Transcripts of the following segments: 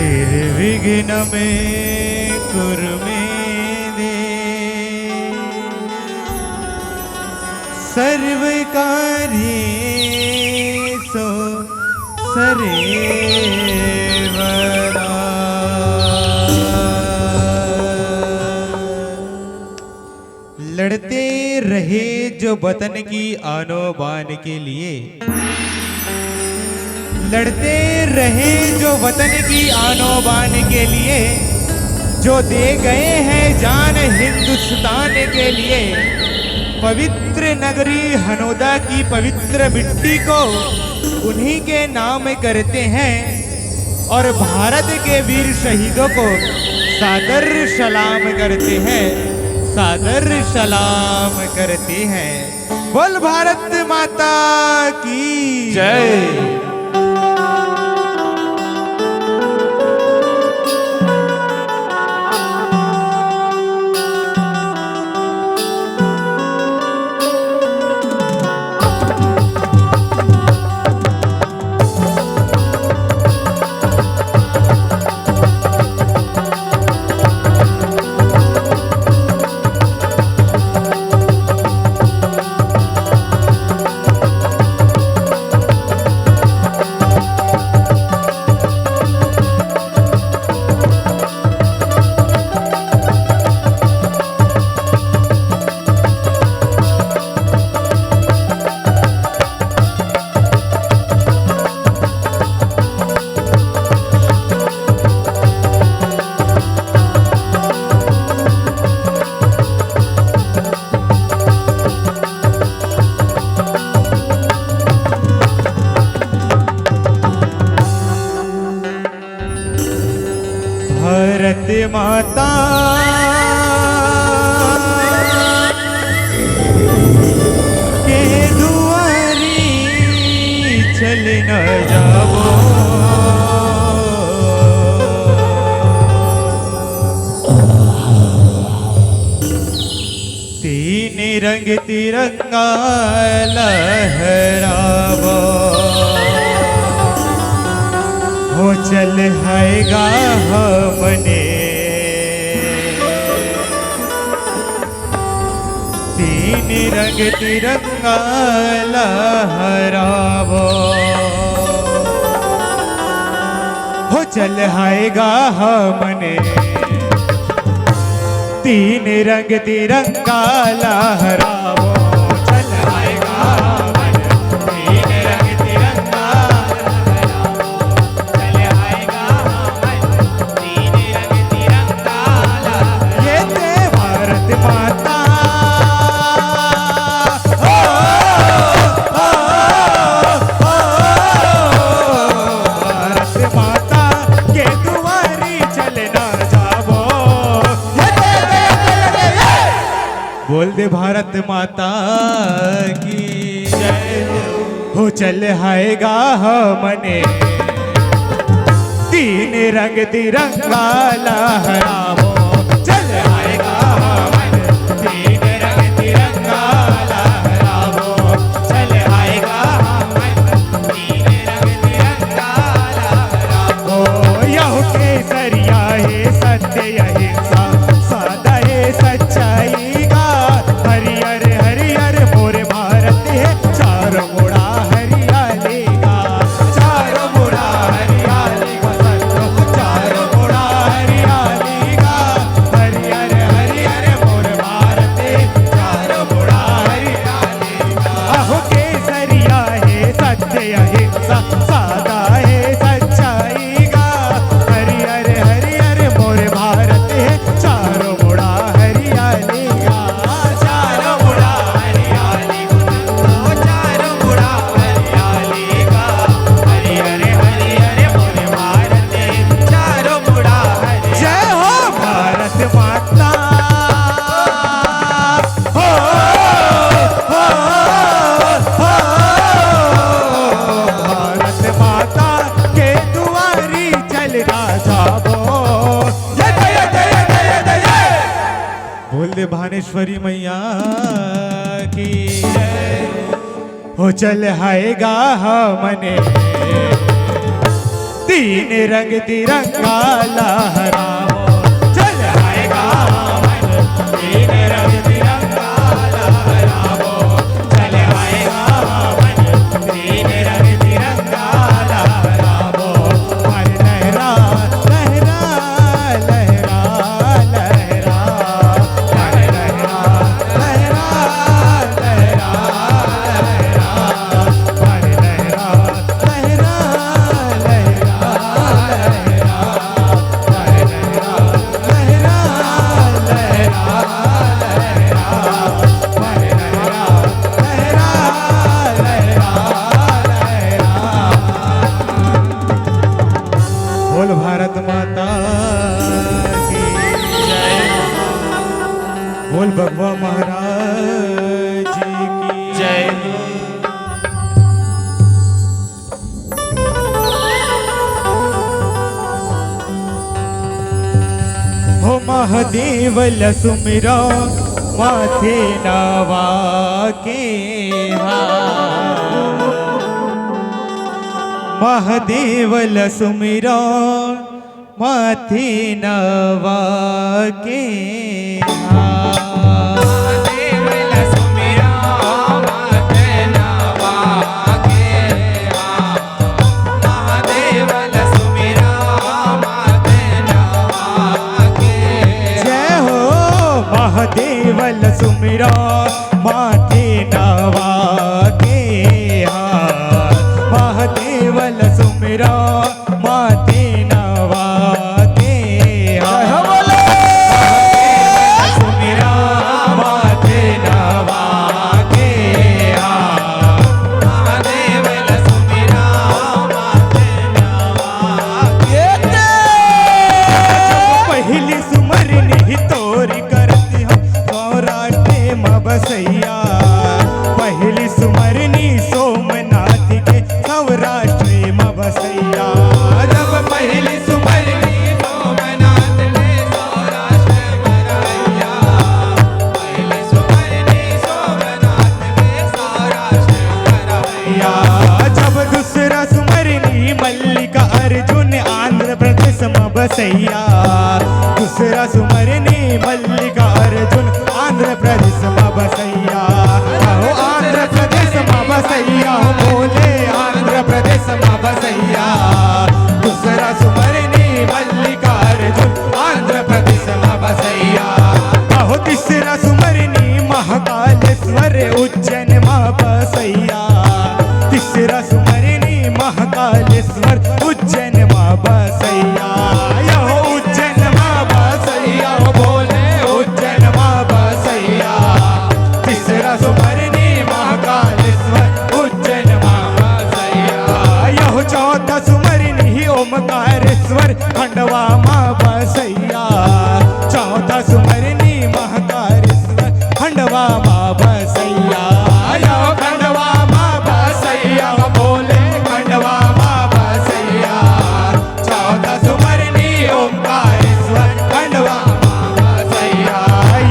निर्विघ्न में कुर्मे दे सर्व कार्येषु सर्वदा। लड़ते रहे जो वतन की आनो बान के लिए, लड़ते रहे जो वतन की आनो बान के लिए, जो दे गए हैं जान हिंदुस्तान के लिए। पवित्र नगरी हनोदा की पवित्र मिट्टी को उन्हीं के नाम करते हैं और भारत के वीर शहीदों को सादर सलाम करते हैं, सादर सलाम करते हैं। बोल भारत माता की जय। भारत माता के दुआरी चल न जाओ, तीन रंग तिरंगा लहरावो, हो चल आएगा हमने तीन रंग तिरंगा लहरावो, हो चल आएगा हमने तीन रंग तिरंगा लहरावो, चल आएगा हमने तीन रंग तिरंगा माता। भारत माता के दुआरी चलना जाओ, बोल दे भारत माता की जय। हो चल आएगा हमने तीन रंग तिरंगा लहरावो, चल आएगा तीन रंग तिरंगा लहरावो, चल आएगा तीन रंग तिरंगा लहरावो। यह केसरिया है सत्य अहिंसा, सादा है सच्चाई का, हरियर हरियर मोर भारत है चारों मुड़ा हरियाली का, चारों मुड़ा हरियाली का, चारों मुड़ा हरियाली का, हरियर हरियर मोर भारत है चारों मुड़ा हरियाली का। अहो केसरिया है सत्य अहिंसा, सादा है सच्चाई का, हरियर हरियर मोर भारत बोले भानेश्वरी मैया की हो चल हायगा हमने तीन रंग तिरंगा लहराओ चल हायगा हमने तीन रंग तिरंगा लहराओ चल हायगा हमने तीन रंग तिरंगा लहराओ हर लहरा लहरा लहरा लहरा बोल भारत माता की जय बोल भगवा महाराज की जय हो महादेव लसुमिरा माथे नवा के महादेव लसुमिरा माथे नवा के महादेव लसुमिरा माथे नवा के महादेव लसुमिरा माथे नवा के जय हो महादेव लसुमिरा माथे नवा के महादेव लसुमिरा माथे नवा के लसुमिरा माथे नवा के महादेव लसुमिरा माथे नवा के पहली सुमरनी ही तोरी करती हम सौराष्ट्र में बसैया पहली सुमरनी सोमनाथ के सौराष्ट्र में बसैया जब पहली सुमरनी सोमनाथ ने सौराष्ट्र में रैया पहली सुमरनी सोमनाथ ने सौराष्ट्र में रैया जब दूसरा सुमरनी मल्लिका अर्जुन आंध्र प्रदेश में बसैया दूसरा सुमरनी मल्लिका अर्जुन आंध्र प्रदेश में बसैया आंध्र प्रदेश में बसैया बोले आंध्र प्रदेश में बसैया दूसरा सुमरनी मल्लिका अर्जुन आंध्र प्रदेश में बसैया हो तीसरा सुमरनी महाकालेश्वर उज्जैन में बसैया तीसरा सुमरनी महाकालेश्वर उज्जैन में बसैया उज्जैन में बसैया बोले उज्जैन में बसैया तीसरा सुमरनी महाकालेश्वर उज्जैन में बसैया चौथा सुमरनी ओमकारेश्वर खंडवा में बसैया चौथा सुमरनी महाकालेश्वर खंडवा में बसैया खंडवा में बसैया बोले खंडवा में बसैया चौथा सुमरनी ओमकारेश्वर खंडवा में बसैया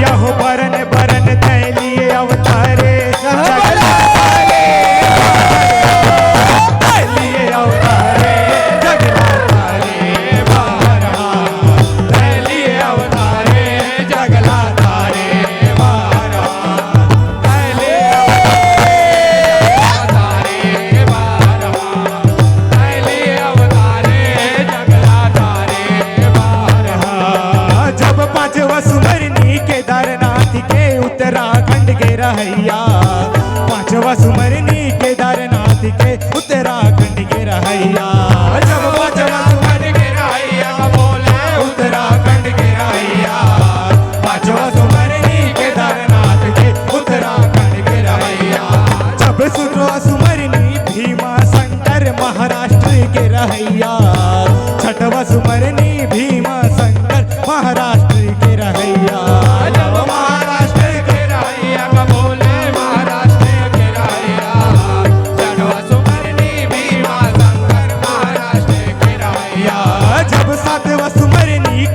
यह बरन बरन तैलिए अवतारे रहैया पांचवा सुमरनी केदारनाथ के उत्तराखंड के रहैया जब पांचवा सुमरनी के रहैया बोले उत्तराखंड के रहैया पांचवा सुमरनी केदारनाथ के उत्तराखंड के रहैया जब छठवा सुमरनी भीमा शंकर महाराष्ट्र के रहैया छठवा सुमरनी भीमा शंकर महाराष्ट्र के रहैया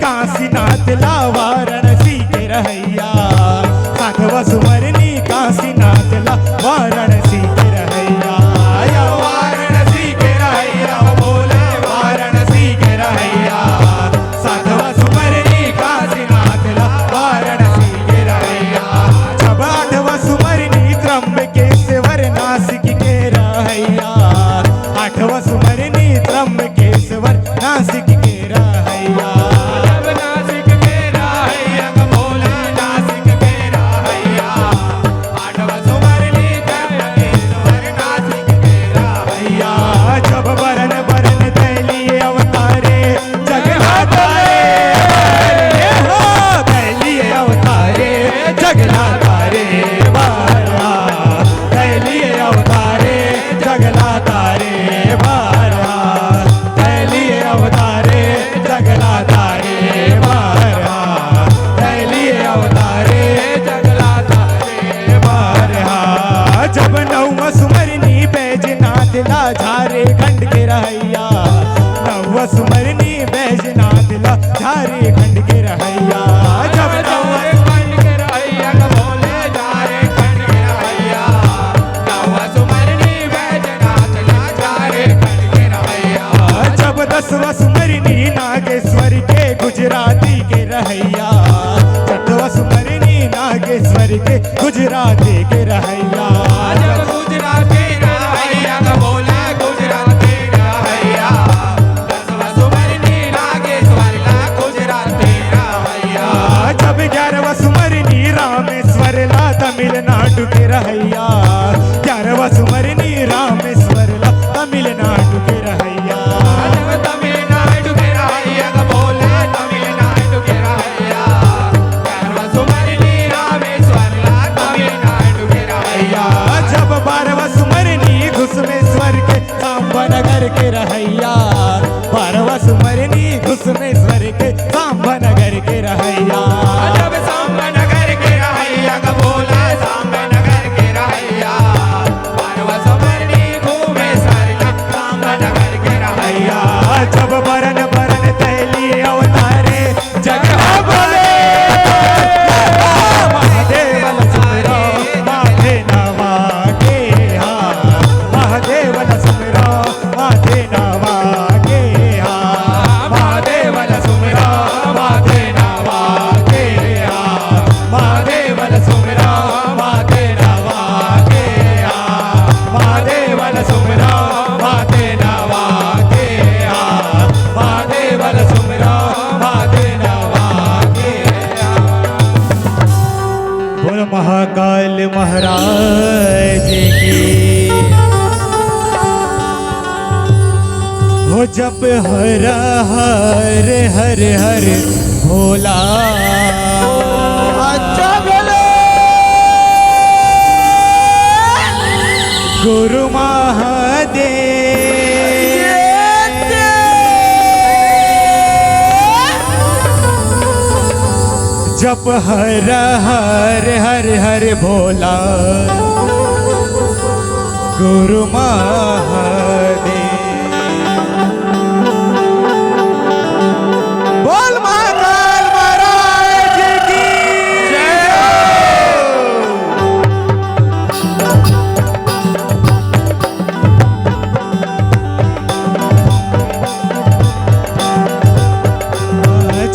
काशीनाथ लावारणसी के रहैया के रहैया जटवा सुमरनी नागेश्वर के गुजराती के रहैया जब गुजराती रहैया का बोला गुजराती रहैया दसवा सुमरनी नागेश्वर ला गुजराती रहैया जब 11वां सुमरनी रामेश्वर ला तमिलनाडु के रहैया 11वां सुमरनी रामेश्वर ला तमिलनाडु के रहैया जब तमिलनाडु के रहैया का बोला तमिलनाडु के रहैया 11वां सुमरनी रामेश्वर ला तमिलनाडु के रहैया जब 12वां सुमरनी घुसमेश्वर के सांबानगर के रहैया 12वां सुमरनी घुसमेश्वर के सांबानगर के रहैया जब सांबानगर के रहैया का बोला सांबानगर के रहैया 12वां सुमरनी घुसमेश्वर ला सांबानगर के रहैया जब बरन बरन तैली अवतारे जगह बोले महादेव सुमरो माथे नवा के महादेव सुमरो माथे नवा के महादेव सुमरो माथे नवा के महादेव सुमरो माथे नवा के महादेव सुमरो माथे नवा के महादेव सुमरो माथे नवा के बोल महाकाल महाराज की हो जप हर हर हर हर भोला अच्छा बोले गुरु महादेव जप हर हर हर हर भोला गुरु महादेव बोल महाकाल महाराज की जय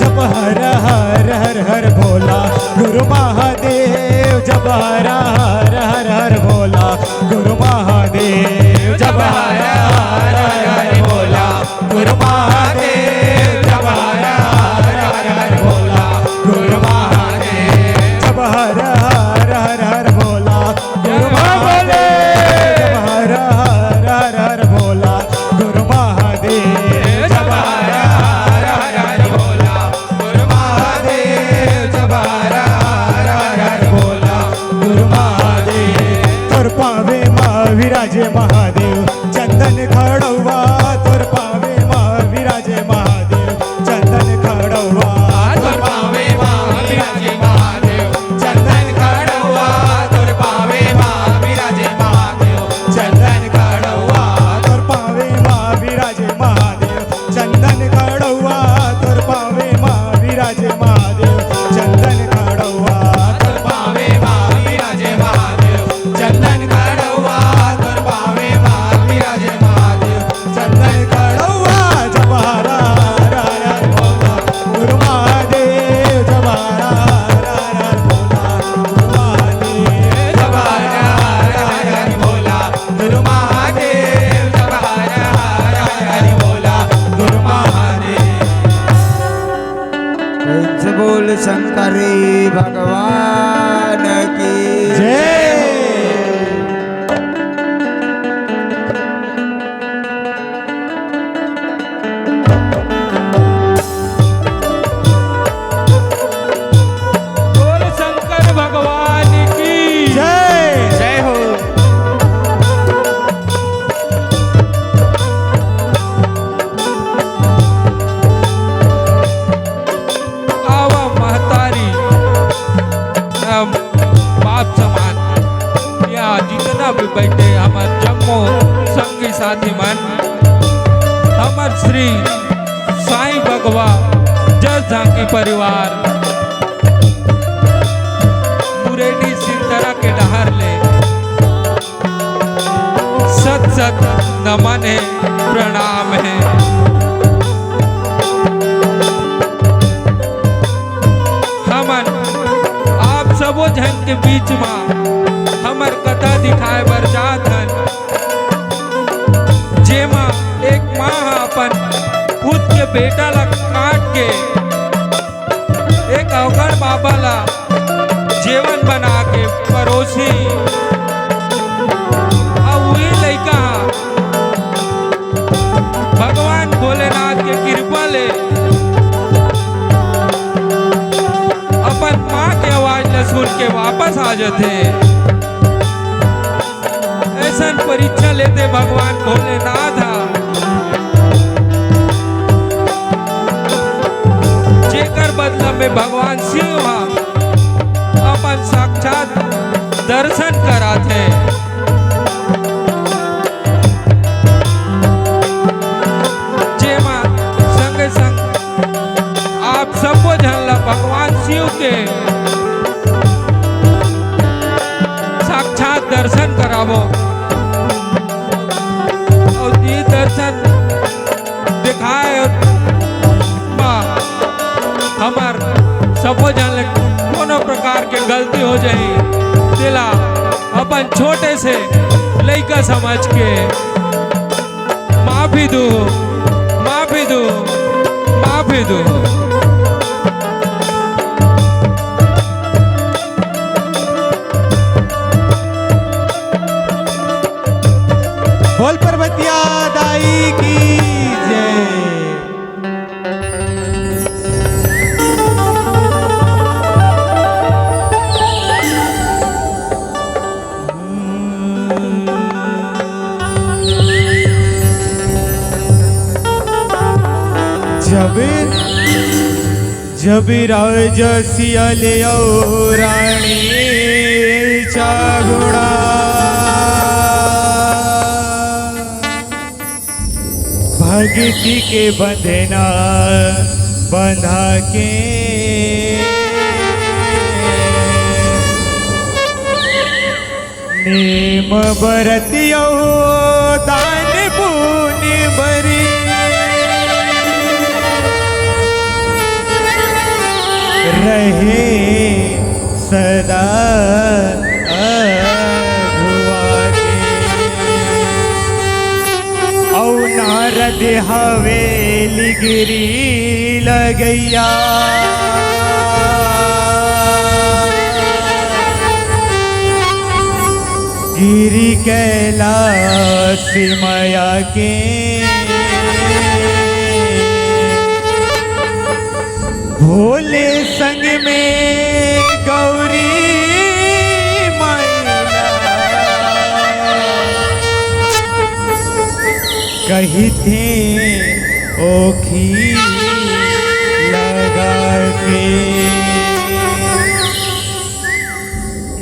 जप हर हर हर हर भोला गुरु महादेव जप हर हर हर हर भोला गुरु महादेव जप हर हर हर भोला गुरु महादेव जप हर हर हर भोला गुरु महादेव जप हर हर हर भोला गुरु महादेव जप हर हर हर भोला गुरु महादेव जप हर हर भोला गुरु महादेव जप हर हर भोला गुरु महादेव तोर पावे विराजे महादेव चंदन खड़वा तोर पावे विराजे महादेव चंदन खड़वा तोर पावे विराजे महादेव चंदन खड़वा तोर पावे विराजे महादेव चंदन खड़वा तोर पावे विराजे महादेव चंदन खड़वा तोर पावे विराजे महादेव चंदन खड़वा तोर पावे विराजे महादेव चंदन खड़वा तोर पावे विराजे महादेव चंदन खड़वा जप हर हर हर भोला गुरु महादेव जप हर हर हर भोला गुरु महादेव जप हर हर भोला गुरु महादेव जप हर हर भोला गुरु महादेव बोल शंकरी भगवान की जय बोल शंकर भगवान की जय जय हो आवा महतारी बाप समान या जितना भी बैठे हमार जम्मो संगी साथी मन हमार श्री साईं भगवा जस झांकी परिवार पुरेनी सिंधरा के डहर ले सत सत नमन है प्रणाम है के बीच में हमर कथा दिखाए बर जात हन, जेमा एक माँ अपन खुद के बेटा ला काट के एक अवगढ़ बाबा ला जेवन बना के परोसी, और वही लड़का भगवान भोलेनाथ के कृपा ले अपन माँ के आवाज ल सुन के वापस आ जाते। ऐसा परीक्षा लेते भगवान भोलेनाथ जेकर बदला में भगवान शिव अपन साक्षात दर्शन कराते। जेमा संग संग आप सबको जानला भगवान शिव के साक्षात दर्शन करावो, और ये दर्शन दिखाए हमार सबको जानले कोनो प्रकार के गलती हो जाए दिला अपन छोटे से लड़का समझ के माफी दो, माफी दो, माफी दो। बोल पर्वतिया दाई की जय। जब राजसिया ले रानी चागुड़ा, भक्ति के बंधना बंधा के नेम बरतियो दान पुण्य बरी, रहे सदा अगुआ के। औ नारद हवेली गिरी लगैया, गिरी कैलाश माया के। भोले संग में गौरी मैया, कही थे ओखी लगा के।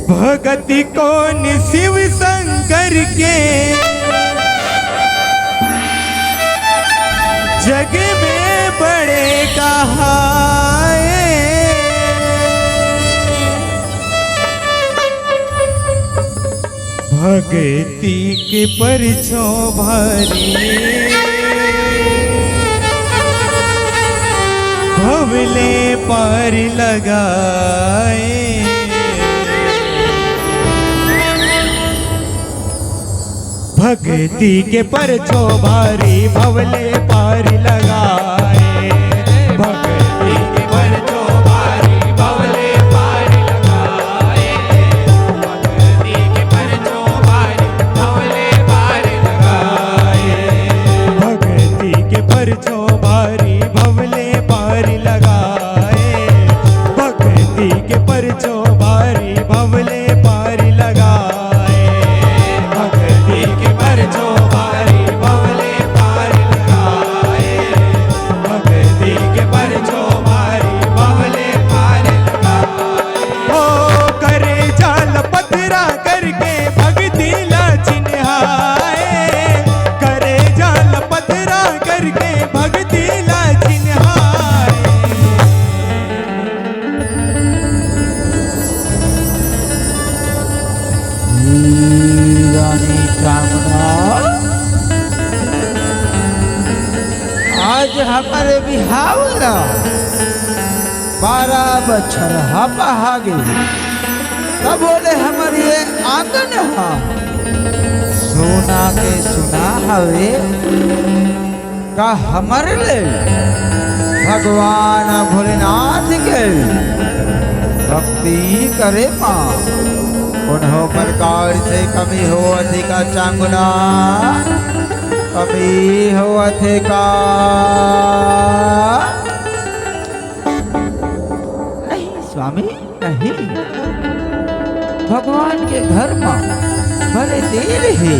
भगति कौन शिव शंकर के, जग में बड़े कहाए। भक्ति के परिछो भारी, भवले पार लगाए। भक्ति के परछो भारी, भवले पार लगाए। भक्ति के परछो भारी, भवले पार लगाए। भक्ति के परछो भारी, भवले पार लगाए। भक्ति के परछो भारी, भवले पार लगाए। भक्ति के परछो भारी, भवले पार लगाए। भक्ति के परछो भारी, भवले पार लगाए। भक्ति के परछो भारी, भवले पार लगाए। ओ करे जाल पथरा करके भक्ति ला चिन्हाए। करे जाल पथरा करके भक्ति ला चिन्हाए। रानी कामना, आज हमारे बिहाव ना 12 बछर हपा गई। तब बोले हमारी ये आंगन हा सोना के सुना हवे का हमारे ले भगवान भोलेनाथ के भक्ति करे माँ उन्हों प्रकार से कभी हो अधिका चांगुना कभी हो अधिका नहीं स्वामी नहीं भगवान के घर में भले देर है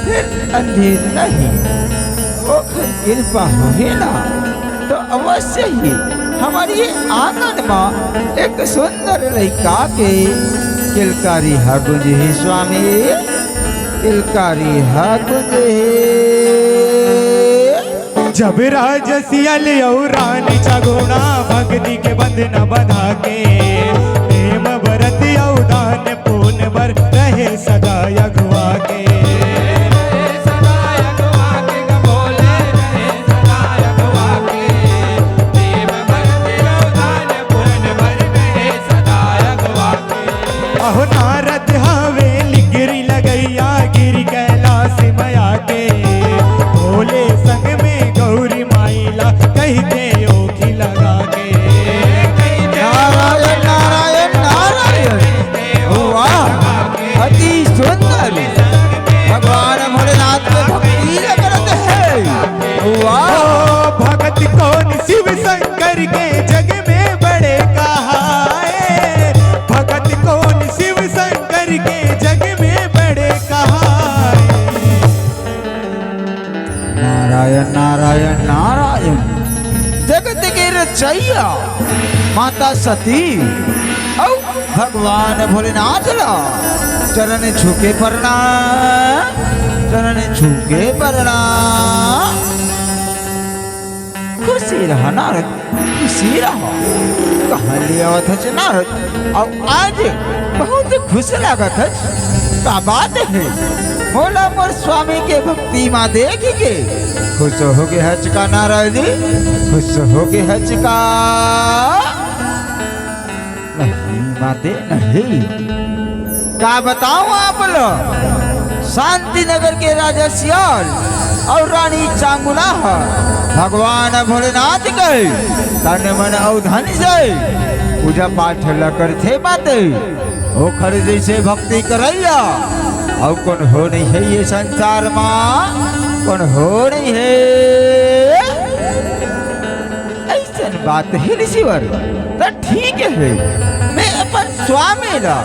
फिर अंधेर नहीं वो कृपा है ना तो अवश्य ही हमारी आंगन में एक सुंदर लड़का के किलकारी हा गुंजे स्वामी किलकारी हा गुंजे जब राजसियल और रानी चगुना भक्ति के बंधन बंधा के प्रेम भरत दान पून बर रहे सदा अगुआ के अहो नारद हवेली गिरी लगैया गिरी कैलाश मया के भोले संग में गौरी माइला कही दे ओखी लगा के नारायण नारायण नारायण वाह अति सुंदर भगवान भोलेनाथ को भक्ति करते हैं वाह भगत कौन शिव शंकर के जग में बड़े कहाए भगत कौन शिव शंकर के जग में बड़े कहाए नारायण नारायण नारायण जगत के रचैया माता सती औ भगवान भोलेनाथ ला चरण छूके प्रणाम चरण छूके प्रणाम खुशी रहा नारद खुशी रहा कहाँ ले आवत है नारद और आज बहुत खुश लागत है का बात है भोला मोर स्वामी के भक्ति माँ देख के खुश हो गए हचका नारद खुश हो गए हचका नहीं माते नहीं का बताऊं आप लोग शांति नगर के राजा सियाल और रानी चांगुना भगवान भोलेनाथ के तन मन और धन से पूजा पाठ ल करते बाते ओखर जैसे भक्ति करैया और कौन हो नहीं है ये संसार माँ कौन हो नहीं है ऐसा बात है ऋषिवर तो ठीक है मैं अपन स्वामी ला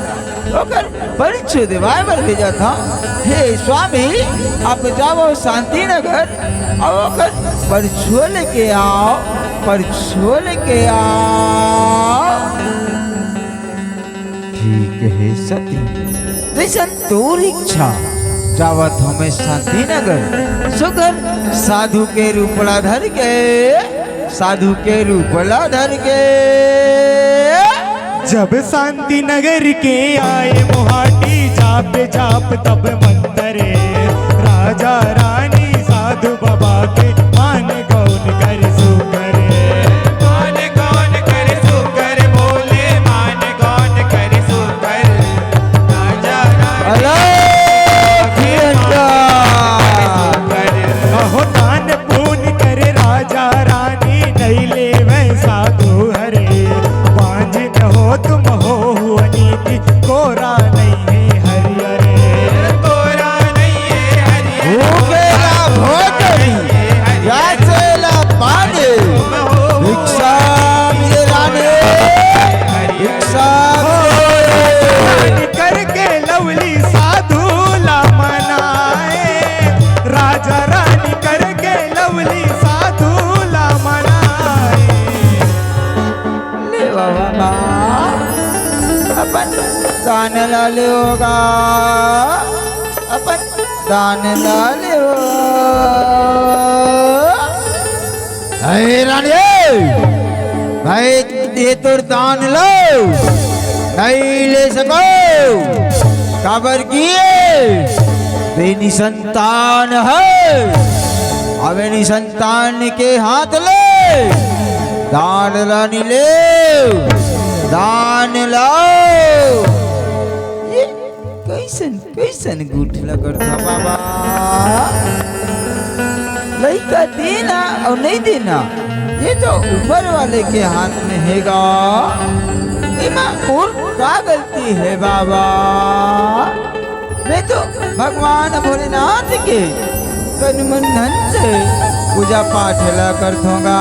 ओकर परिचय दिवाए बर भेजा था हे स्वामी आप जाओ शांति नगर और ओकर परिचय लेके आओ परिचय लेके आओ ठीक है सती जैसन तोर इच्छा जावत हमें शांति नगर सुगर साधु के रूपला धर के साधु के रूपला धर के जब शांति नगर के आए मोहाटी जाप जाप तब मंतरे राजा रानी साधु बाबा के मान गौन कर सुकरे मान गौन कर सुकर बोले मान गौन कर सुकर राजा अरे अहो दान पून करे राजा रानी नहीं ले वै साधु हरे बांझ न हो तुम हो अनीति कोरा नहीं है हरिहरे कोरा नहीं है हरि भूखेला भोजन याचेला पानी भिक्षा मिले रानी भिक्षा करके लवली साधु ला मनाए राजा रानी करके लवली साधु ला मनाए ले बाबा अपन दान लाल होगा अपन दान लाल अरे रानी भाई ये तो दान लो नहीं ले सको काबर किए बेनी संतान है अबेनी संतान के हाथ ले दान रानी ले दान लो कैसन गुठला कर था बाबा लड़का देना और नहीं देना ये तो ऊपर वाले के हाथ में हैगा इमा और क्या गलती है बाबा मैं तो भगवान भोलेनाथ के तन मन धन से पूजा पाठ ला कर दूंगा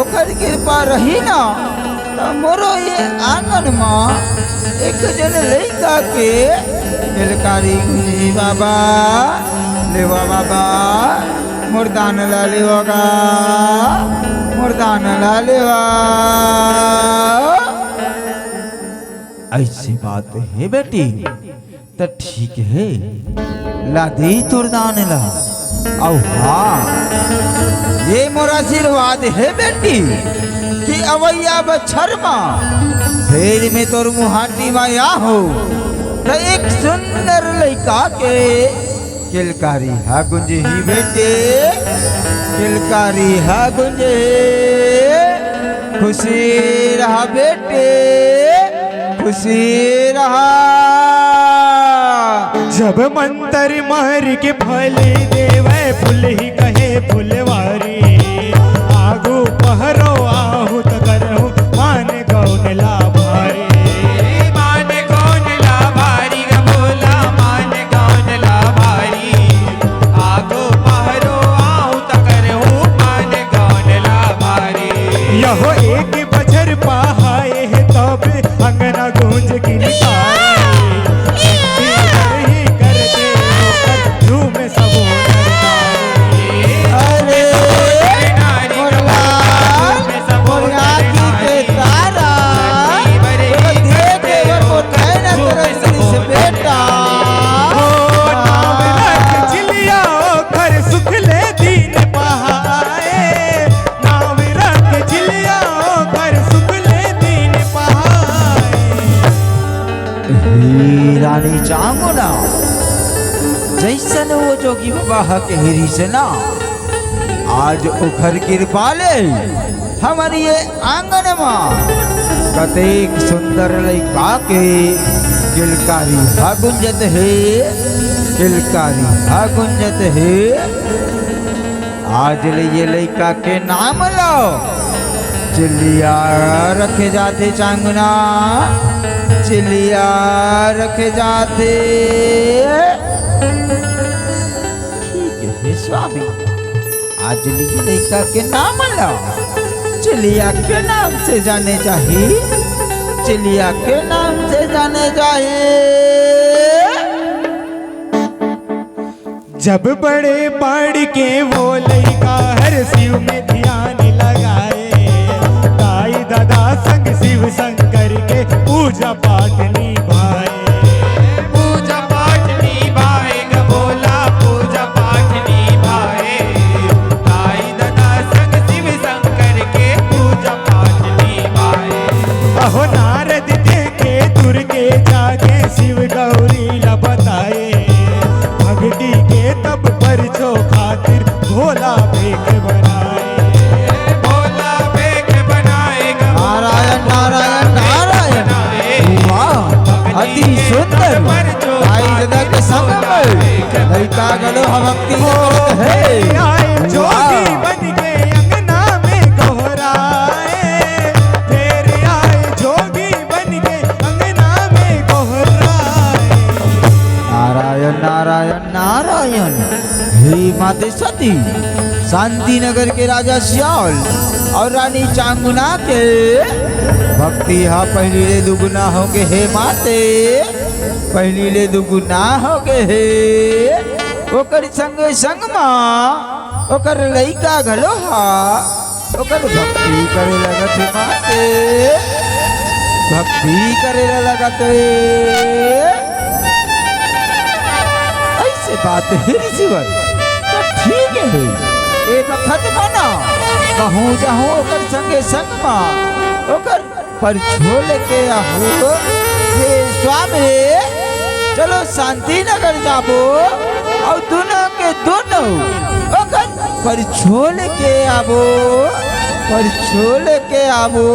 ओकर कृपा रही ना तो मोरो ये आंगन में एक जन लड़का के किलकारी गुंजी बाबा लेवा बाबा मुर्दान ला लेवागा मुर्दान ला लेवा ऐसी बात है बेटी तो ठीक है ला दे तुरदान ला औ हाँ ये मोर आशीर्वाद है बेटी कि अवैया बछर फिर में तोर मुहाटी माया हो तो एक सुंदर लड़का के किलकारी हा गुंजे ही बेटे किलकारी हा गुंजे खुशी रहा बेटे खुशी रहा जब मंतर मार के फल देवे फूल ही कहे फुलवारी आगू पहरो आहू त करहु मान गौन लाभारी मान कौन लाभारी ग बोला मान कौन लाभारी आगो पहरो आऊं त करहूं मान कौन लाभारी यहो एक बजर पहाए है तब अंगना गूंज किलकारी ही करते होकर झूम सबो नरनारी अरे मोरला मोरला की के तारा वो देख वो कहना तेरे श्री से बेटा नाम रख चिलिया कर सुख ले दीन पहाए नाम रख चिलिया कर सुख ले दीन पहाए हे रानी चामुंडा जैसन वो जोगी बाबा के हिरी से ना आज उखर कृपा ले हमारी ये आंगन में कतेक सुंदर लड़का के किलकारी हा गुंजत है किलकारी हा गुंजत है आज ले ये लड़का के नाम लो चिल्लिया रखे जाते चांगना चिल्लिया रखे जाते ठीक है स्वामी आज लिए लड़का के नाम लो चिलिया के नाम से जाने चाहिए चिलिया के नाम से जाने चाहिए जब बड़े बाड़ के वो लड़का हर शिव में ध्यान लगाए दाई दादा संग शिव शंकर के पूजा पाठ निभाए पूजा पाठ निभाए ग बोला पूजा पाठ निभाए ताई दादा संग शिव शंकर के पूजा पाठ निभाए अहो नारद देखे तुर के जाके शिव गौरी ला बताए भक्ति के तब परचो खातिर भोला भेख बनाए भोला भेख बनाए ग नारायण नारायण नारायण वाह अति सुंदर आई दादा के संग में लड़का गलो भक्ति करत है आए जोगी बन के अंगना में गोहराए फिर आए जोगी बन के अंगना में गोहराए नारायण नारायण नारायण हे माते सती शांति नगर के राजा श्याल और रानी चांगुना के भक्ति हा पहली ले दुगुना हो गए हे माते पहली ले दुगुना हो गए हे ओकर संग संग माँ ओकर लइका घलो हा ओकर भक्ति करे लगत हे माते भक्ति करे लगत ऐसे बात है ऋषिवर तो ठीक है ए वक्त माना कहूँ जाहूँ ओकर संगे संग माँ ओकर पर छोड़ के आहू हे स्वामी चलो शांति नगर जाबो और दोनों के दोनों ओकर पर छोड़ के आबो पर छोड़ के आबो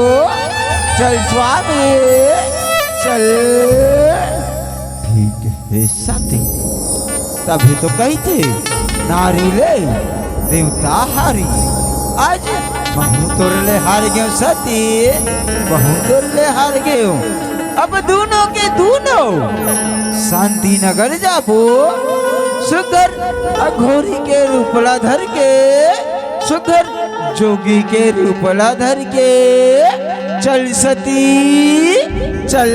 चल स्वामी चल ठीक है हे सती तभी तो कहते नारी ले देवता हारी। आज बहु तोरले हार गयो सती, बहु तोरले हार गयो। अब दोनों के दोनों शांति नगर जाबो। सुगर अघोरी के रूपला धर के, सुगर जोगी के रूपला धर के चल सती चल।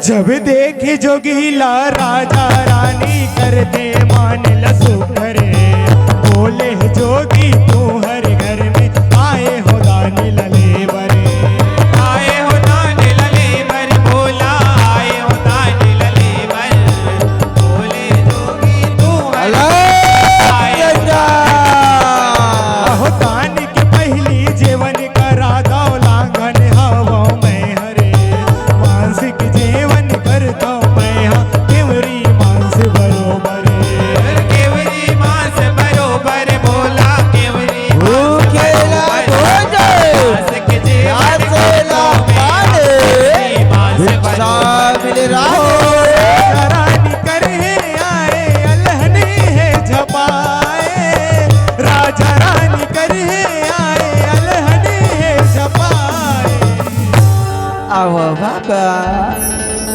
जब देखे जोगीला राजा रानी करते मान लसु करे, बोले जोगी तू हर घर में आए हो दानी लले बरे। आए हो दानी लले बर, बोला आए हो दानी लले बर, बोले जोगी तू हर आए हो अहो दान की पहली जीवन करा दो लांघन हवा में हरे, मानसिक जीवन कर दो मैं हाँ केवरी मांस बरोबरे। केवरी मांस बरोबर, बोला केवरी भूखेला भोजन प्यासेला पानी, भिक्षा मिल राहे। रानी करे आए अलहने है झपाए, राजा रानी करे आए अलहने है झपाए। आओ बाबा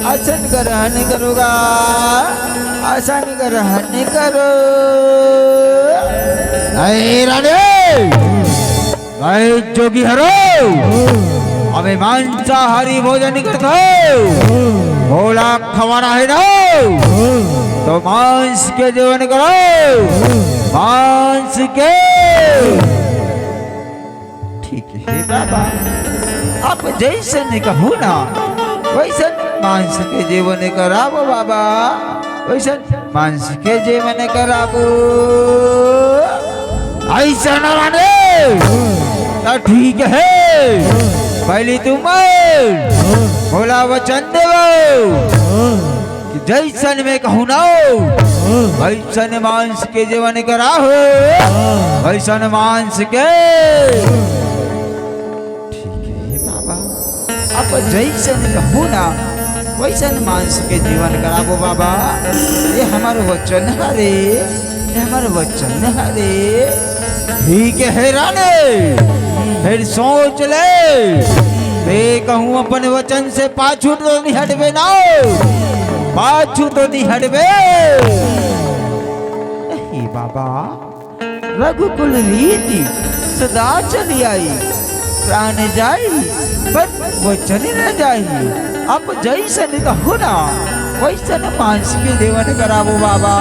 आसन ग्रहण करूँगा, आसन ग्रहण करो। नहीं रानी, नहीं जोगी हरो, हमें मांसाहारी भोजन करते हो। भोला खवाना है ना तो मांस के सेवन करो, मांस के। ठीक है बाबा, आप जैसे ने कहू ना वैसे मांस के जीवन कराबो बाबा, वैसे मांस के जीवन कराबो। ऐसा न राने तो ठीक है, पहले तुम बोला वचन देवो कि जैसन में कहू ना वैसन मांस के जीवन कराहो, वैसन मांस के। आप जैसन कहू ना वैसन मांस के जीवन कराबो बाबा। ये हमारे वचन हरे, ये हमारे वचन हरे। ठीक है रानी, फिर सोच ले। मैं कहूँ अपन वचन से पाछू तो नहीं हटबे ना, पाछू तो नहीं हटबे। नहीं बाबा, रघुकुल रीति सदा चली आई, प्राण जाई पर वचन न जाई। आप जैसन कहो ना वैसन मांस के जीवन कराबो बाबा,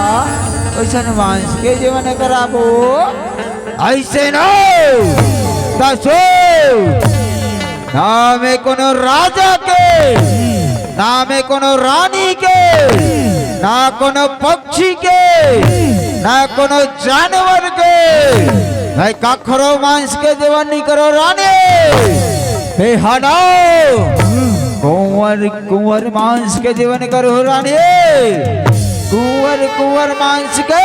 वैसन मांस के जीवन कराबो। ऐसे ना दसो ना में कोनो राजा के, ना में कोनो रानी के, ना कोनो पक्षी के, ना कोनो जानवर के। भाई काखरो मांस के जीवन नहीं करो रानी। हे हटाओ, कुंवर कुंवर मांस के जीवन करो रानी, कुंवर कुंवर मांस के।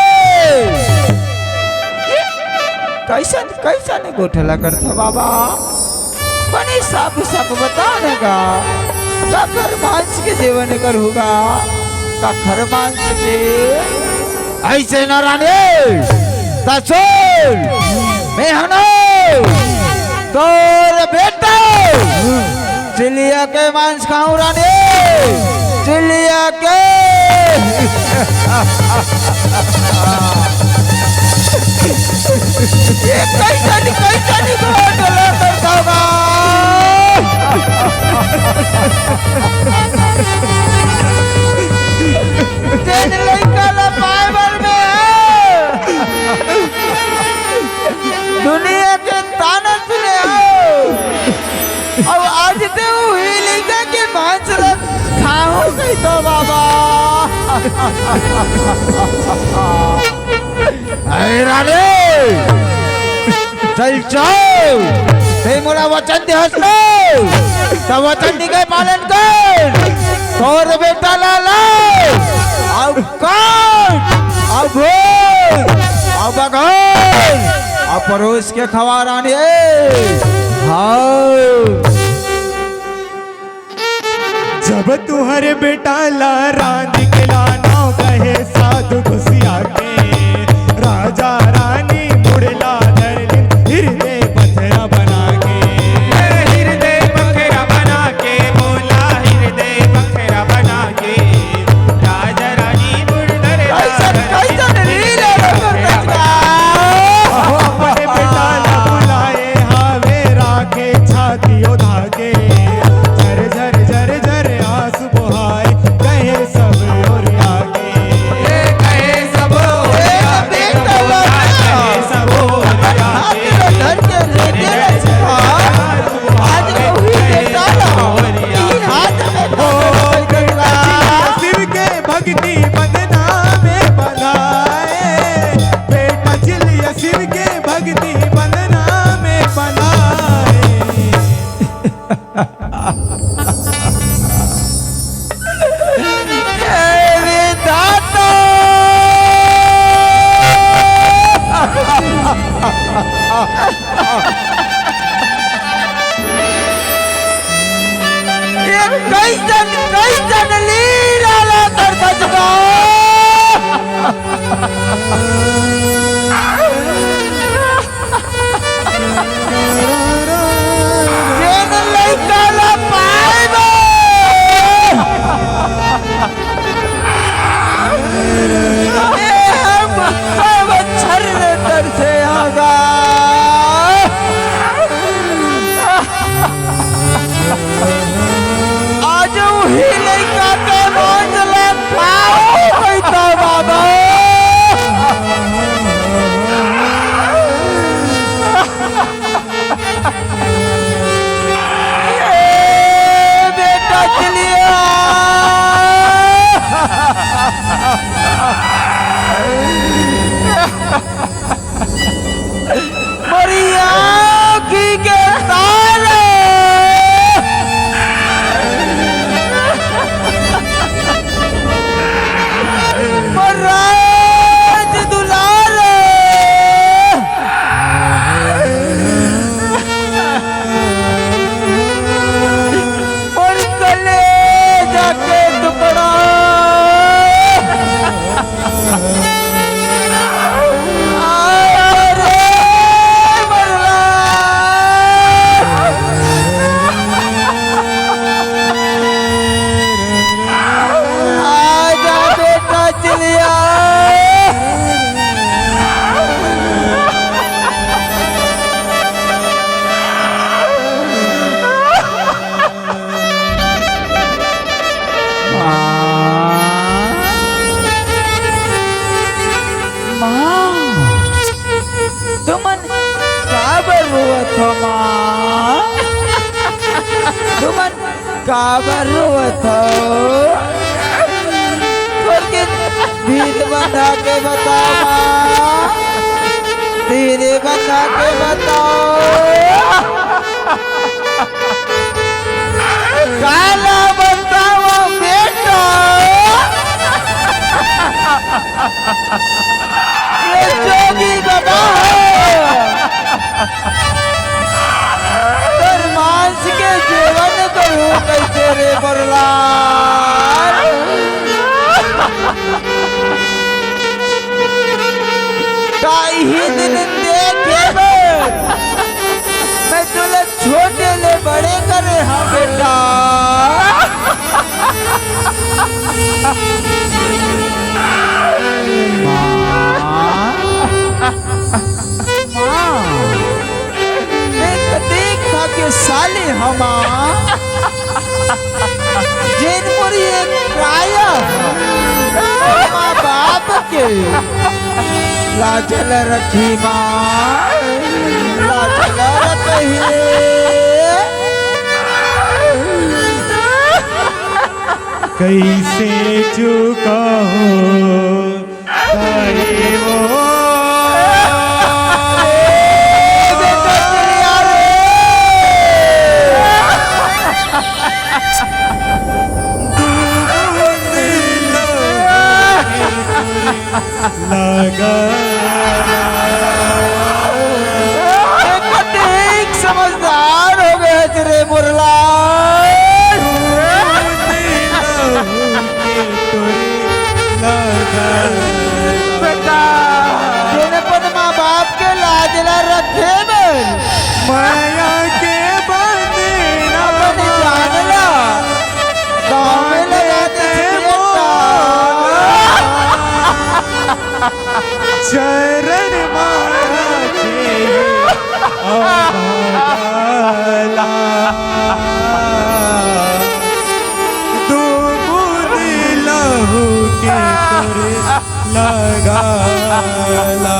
कैसा कैसा ने गोठला करता बाबा, बने साफ साफ बताने का। काखर मांस के जीवन करूँगा, काखर मांस के। ऐसे न रानी तसोल मैं हनो तोर बेटा चिलिया के मांस खाऊं रानी, चिलिया के। ये कैसा नहीं गोठला करता होगा। तेन लड़का ला पाइबर में है, दुनिया के ताना सुने आओ। अब आज तो हुई लिखा के मांस खाओ गई तो बाबा। अरे रानी चल जाओ, ते मोरा वचन दे हसलो, तो वचन के पालन कर। तोर बेटा लाला अब कौन, अब अब भगवान, अब परोस के खवा रानी। जब तू तुहर बेटा लारा निकला नाव कहे साधु घुसिया के राजा रानी मुड़ला धरलिन हृदय पथरा बना के हृदय बखेरा बना के बोला हृदय बखेरा बना के राजा रानी मुड़दर कैसन लीला रघुनाथ अपने बेटा ला बुलाए हावे राखे छाती ओढ़ा के झर झर झर झर आंसू बहाए कहे सब और आगे कहे सब कहे सब घर के रेते आज वही बेटा तीन हाथ में शिव के भक्ति बंदना में बनाए बेटा चिलिया शिव के भक्ति बंदना में बनाए कैसन कैसन लीला ला कर बचगा जेन लइका ला पाएबो बच्छर रे तर से आगा आज वही लइका के रोजला खाओ बैठा बाबा ए बेटा चलिया मरिया की के तारे महाराज दुलारे और कले जाके टुकड़ा अरे मरला आजा बेटा चलिया तुमन काबर रोवत हो माँ तुमन काबर रोवत हो के धीरे बंधा के बताओ माँ धीरे बंधा के बताओ काला बताओ बेटा ये जोगी बाबा तर मांस के जीवन करूं कैसे रे बरला ही दिन देखे मैं तुले छोटे ले बड़े करे हाँ बेटा देख भाग्यशाली हमा जिनपुरी एक काया माँ बाप के लाजल रखी माँ लाजल रखी कैसे चुका हो तारे वो लगा समझदार हो गए तेरे मुरला लगा ला।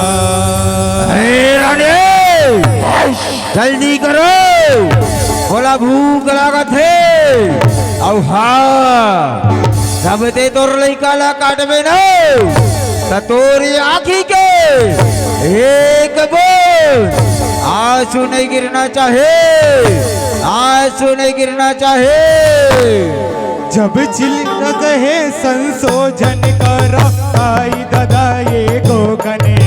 अरे रानी जल्दी करो, बोला भूख लागत है। और हाँ जब ते तोर लइका ला काटबे न त तोरी आँखी के एक बोल आंसू नहीं गिरना चाहे, आंसू नहीं गिरना चाहे। जब चिल्क है संशोधन करो आई दादा ये गोगने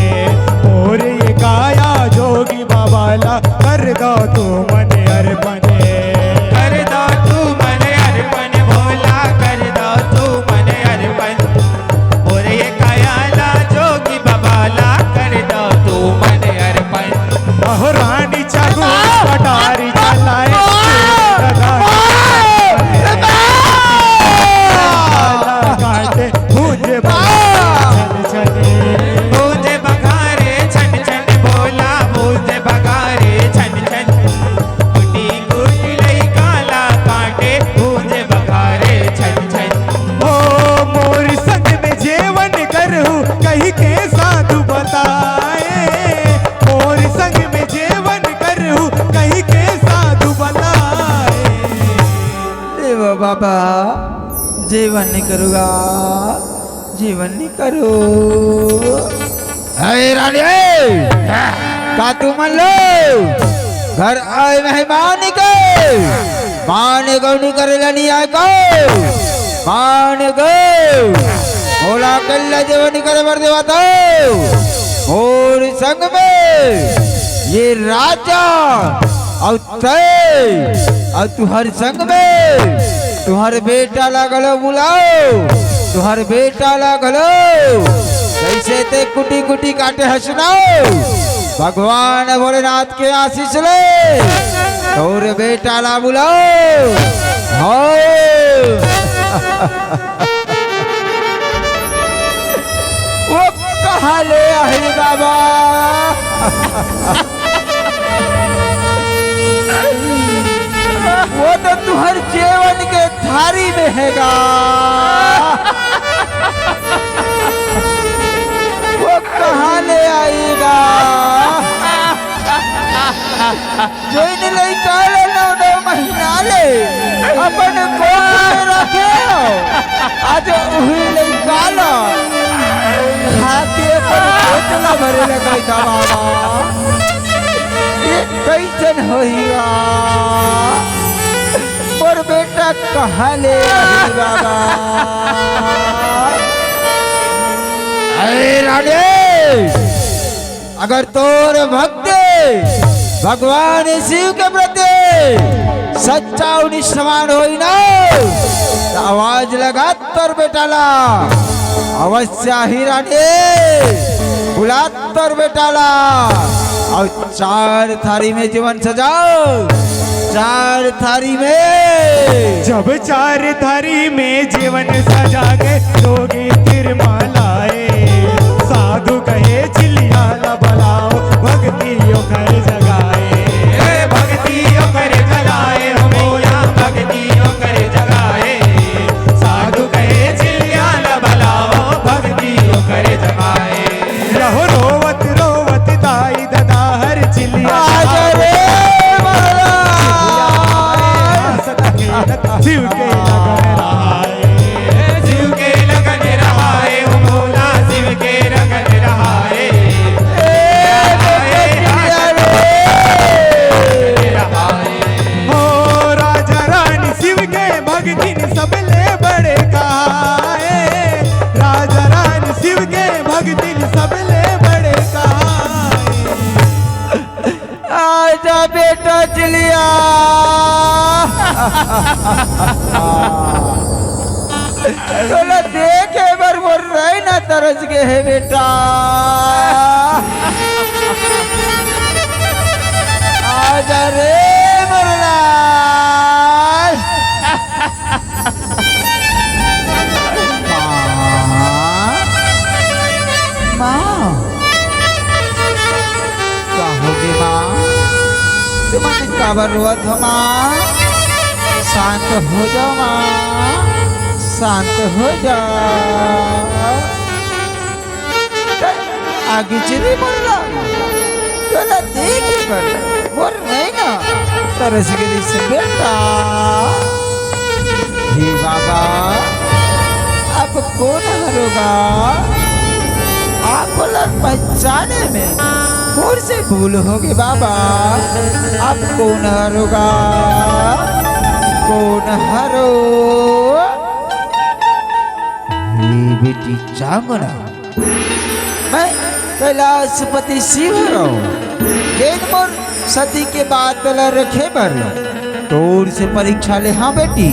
और ये काया जोगी बाबाला कर दो तू मन अर्पणे, कर दो तू मन अर्पण भोला, कर दो तू मन अर्पण। और ये कायाला जोगी बाबाला कर दो तू मन अर्पण। अहो रानी चागू पटारी चलाए काटे मुझे मुझे बघारे छन छन भोला, मुझे बघारे छन छन। कुटी कुटी लई काला काटे मुझे बघारे छन छन। ओ मोर संग में जेवन करहूं कहीं के साधु बताए, मोर संग में जेवन करहूं कहीं के साधु बताए। देव बाबा जीवन नहीं करूँगा, जीवन नहीं करो। अरे रानी का तू मन लो घर आए मेहमान के मान गौ नहीं करेला नहीं आए को मान गौ बोला कल्ला जीवन नहीं करे मर देवा तो और संग में ये राजा और तय और तुहर संग में तुम्हारे बेटा लागलो बुलाओ, तुम्हारे बेटा लागलो कैसे ते कुटी कुटी काटे हंसनाओ। भगवान भोलेनाथ के आशीष ले और बेटा ला बुलाओ। हो वो कहाँ ले आए बाबा वो तो तुम्हारे जीवन के थारी में हैगा। वो कहाँ ले आएगा जो इन लड़का ले 9 महीना ले अपन कोख में रखे हो आज वही लड़का लो खाते पर कोटला भरे लगा था बाबा। ये कैसन होइगा और बेटा कहाँ ले आई बाबा। अरे रानी अगर तोर भक्त भगवान शिव के प्रति सच्चा निष्ठावान होई ना तो आवाज लगा तोर बेटा ला अवश्य ही रानी बुला तोर बेटा ला और 4 थारी में जीवन सजाओ, 4 थारी में। जब 4 थारी में जीवन सजा के जोगी तिरमालाए साधु कहे चिलियाला बुलाओ भक्तियों कर जगाए, भक्तियों कर जगाए हो भोला, भक्तियों कर जगाए। साधु कहे चिलियाला बुलाओ भक्तियों कर जगाए। रहो रोवत रोवत दाई ददा हर चिलिया शिव के लगन रहाए, शिव के लगन रहाए हो भोला, शिव के लगन रहाए। हो राजा रानी शिव के भगतिन सबले बड़े कहाए, राजा रानी शिव के भगतिन सबले बड़े कहाए। आजा बेटा चिलिया चलो देखे बर बोल रहे ना तरस के है बेटा। आजा रे मुरलाल माँ क्या होगी माँ तुम्हारी काबर रोवत हो माँ, शांत हो जाओ माँ, शांत हो जाओ। आगे चले मरला तोला देख कर मोर नहीं ना तरस गई से बेटा हे बाबा अब कौन हरोगा आपको पहचाने में फिर से भूल होगी बाबा अब कौन हरोगा कौन हरो बेटी चांगना मैं कैलाशपति शिव मोर सती के बाद तला रखे बर तोर से परीक्षा ले। हाँ बेटी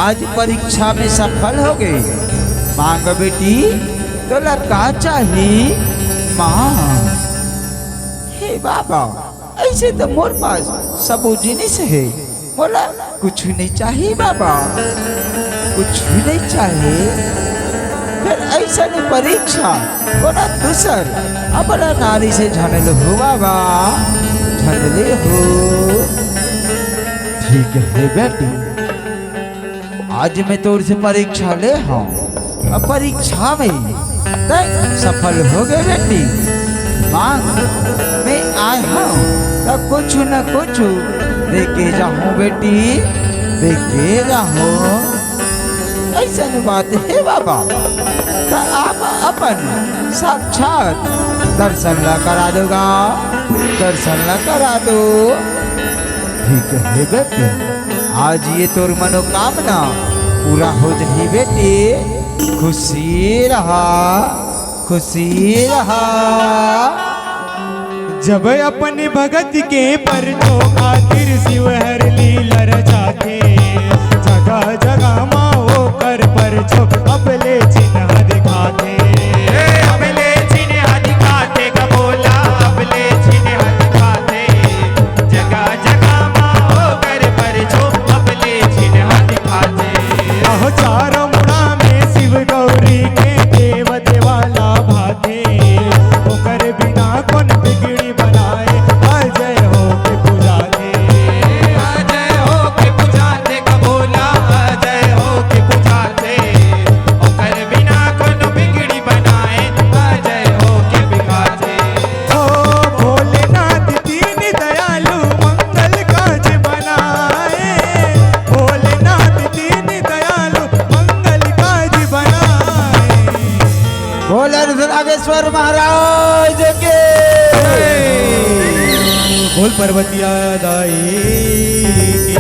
आज परीक्षा में सफल हो गई मांग बेटी तोला का चाहिए माँ। हे बाबा ऐसे तो मोर पास सब जिनिस है बोला कुछ नहीं चाहिए बाबा कुछ भी नहीं चाहिए फिर ऐसा नहीं परीक्षा बोला दूसर अपना नारी से झनल हो बाबा झनले हो। ठीक है बेटी आज मैं तोर से परीक्षा ले हूँ अब परीक्षा में सफल हो गए बेटी मांग मैं आया हूँ तब कुछ न कुछ देखे जाऊँ बेटी देखे जाऊँ ऐसा बात है बाबा तो आप अपन साक्षात दर्शन ला करा दोगा दर्शन ला करा दो। ठीक है बेटी आज ये तोर मनोकामना पूरा हो जाए बेटी खुशी रहा खुशी रहा। जब अपने भगत के परचो खातिर शिव हर लीला रचाते जगह जगह माओ कर परचो अबले चिन्ह दिखाते अबले चिन्ह दिखाते का बोला अबले चिन्ह दिखाते जगह जगह माओ कर परचो अबले चिन्ह दिखाते। अहो चारों मुड़ा में शिव गौरी के देव देवाला भाते ओकर बिना कौन बिगड़ी बनाए अजय हो के पुजाते अजय हो के पुजाते का बोला अजय हो के पुजाते ओकर बिना कौन बिगड़ी बनाए अजय हो के बिगाते। ओ भोलेनाथ दीन दयालु मंगल काज बनाए भोलेनाथ दीन दयालु मंगल काज बनाए। बोले नागेश्वर महाराज के बोल पर्वतिया दाई की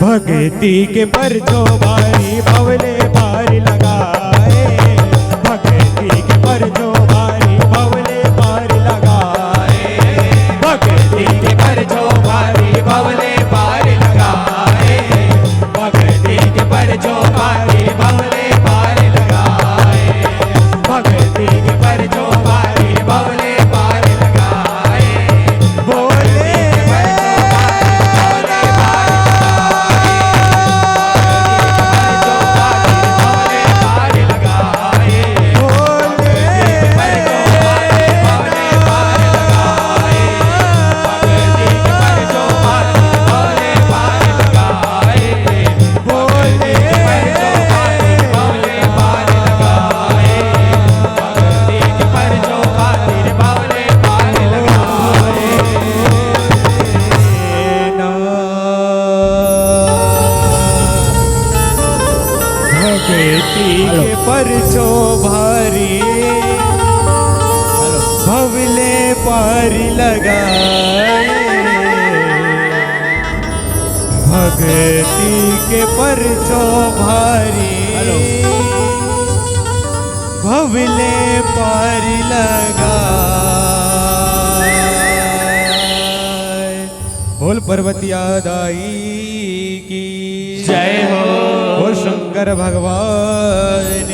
भक्ति के परचो भारी भवले भारी लगाए भक्ति के परचो भारी भवले भारी लगाए भक्ति के परचो भारी भवले भारी लगाए भक्ति के परचो भारी भवले भारी लगाए भक्ति के परचो भारी भवले भारी लगाए बोले परचो भारी भवले पारी लगाए भक्ति के परचो भारी भवले पारी लगाए। बोल पर्वतिया दाई की जय हो शंकर भगवान